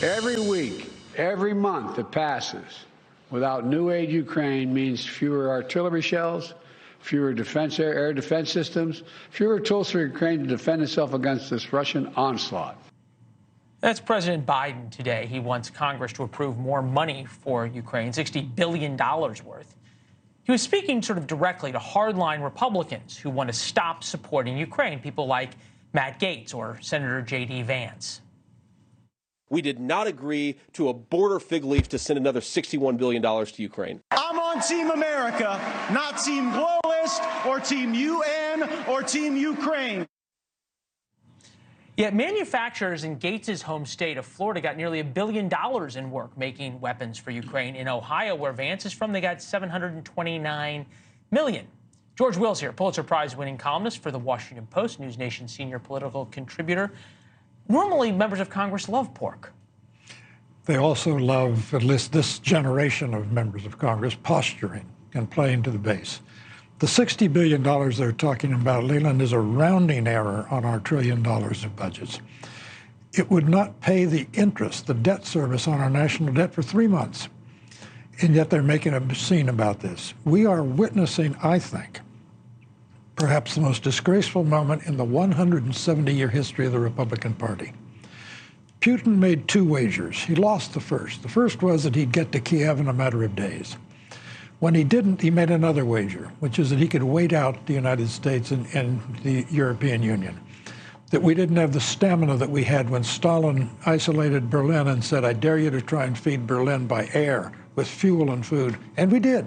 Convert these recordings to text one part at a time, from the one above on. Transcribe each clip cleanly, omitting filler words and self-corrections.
Every week, every month that passes without new aid to Ukraine means fewer artillery shells, fewer air defense systems, fewer tools for Ukraine to defend itself against this Russian onslaught. That's President Biden today. He wants Congress to approve more money for Ukraine, $60 billion worth. He was speaking sort of directly to hardline Republicans who want to stop supporting Ukraine, people like Matt Gaetz or Senator J.D. Vance. We did not agree to a border fig leaf to send another $61 billion to Ukraine. I'm on Team America, not Team Globalist or Team UN or Team Ukraine. Yet manufacturers in Gaetz's home state of Florida got nearly $1 billion in work making weapons for Ukraine. In Ohio, where Vance is from, they got $729 million. George Will's here, Pulitzer Prize-winning columnist for The Washington Post, NewsNation senior political contributor. Normally, members of Congress love pork. They also love, at least this generation of members of Congress, posturing and playing to the base. The $60 billion they're talking about, Leland, is a rounding error on our $1 trillion of budgets. It would not pay the interest, the debt service on our national debt for 3 months. And yet they're making a scene about this. We are witnessing, I think, perhaps the most disgraceful moment in the 170-year history of the Republican Party. Putin made 2 wagers. He lost the first. The first was that he'd get to Kiev in a matter of days. When he didn't, he made another wager, which is that he could wait out the United States and the European Union. That we didn't have the stamina that we had when Stalin isolated Berlin and said, I dare you to try and feed Berlin by air with fuel and food. And we did.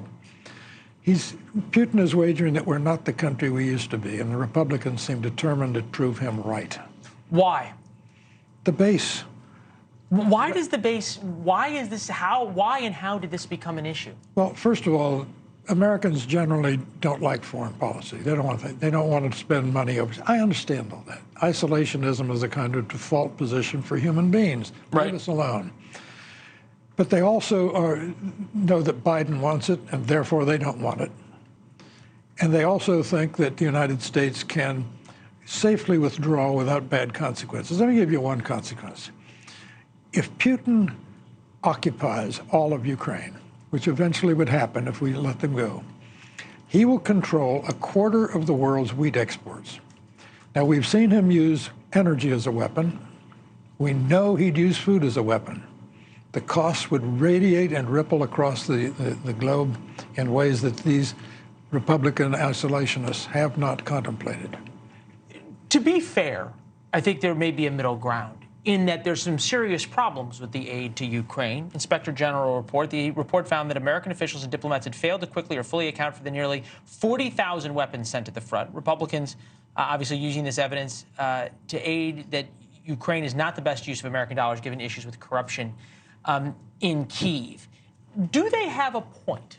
Putin is wagering that we're not the country we used to be, and the Republicans seem determined to prove him right. Why? The base. Why does the base, why is this, why and how did this become an issue? Well, first of all, Americans generally don't like foreign policy. They don't want to spend money overseas. I understand all that. Isolationism is a kind of default position for human beings. Right. Leave us alone. But they also know that Biden wants it, and therefore they don't want it. And they also think that the United States can safely withdraw without bad consequences. Let me give you one consequence. If Putin occupies all of Ukraine, which eventually would happen if we let them go, he will control 1/4 of the world's wheat exports. Now, we've seen him use energy as a weapon. We know he'd use food as a weapon. The costs would radiate and ripple across the globe in ways that these Republican isolationists have not contemplated. To be fair, I think there may be a middle ground in that there's some serious problems with the aid to Ukraine. Inspector General report. The report found that American officials and diplomats had failed to quickly or fully account for the nearly 40,000 weapons sent to the front. Republicans obviously using this evidence to aid that Ukraine is not the best use of American dollars given issues with corruption in Kyiv. Do they have a point?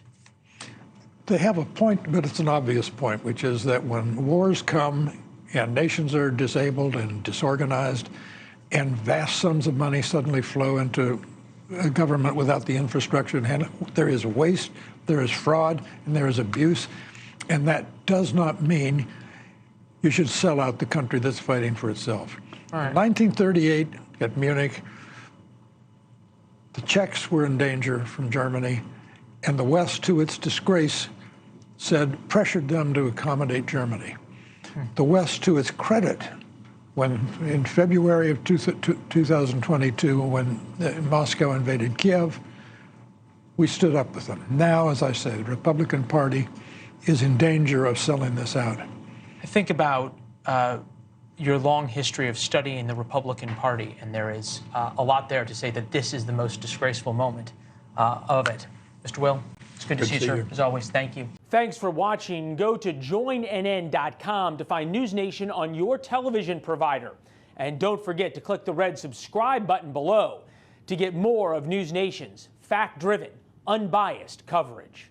They have a point, but it's an obvious point, which is that when wars come and nations are disabled and disorganized, and vast sums of money suddenly flow into a government without the infrastructure to handle it, there is waste, there is fraud, and there is abuse. And that does not mean you should sell out the country that's fighting for itself. All right. In 1938 at Munich, the Czechs were in danger from Germany, and the West, to its disgrace, pressured them to accommodate Germany. The West, to its credit, when in February of 2022, when Moscow invaded Kiev, we stood up with them. Now, as I say, the Republican Party is in danger of selling this out. I think about your long history of studying the Republican Party, and there is a lot there to say that this is the most disgraceful moment of it. Mr. Will, it's good to see you, sir. As always, thank you. Thanks for watching. Go to joinnn.com to find NewsNation on your television provider. And don't forget to click the red subscribe button below to get more of NewsNation's fact-driven, unbiased coverage.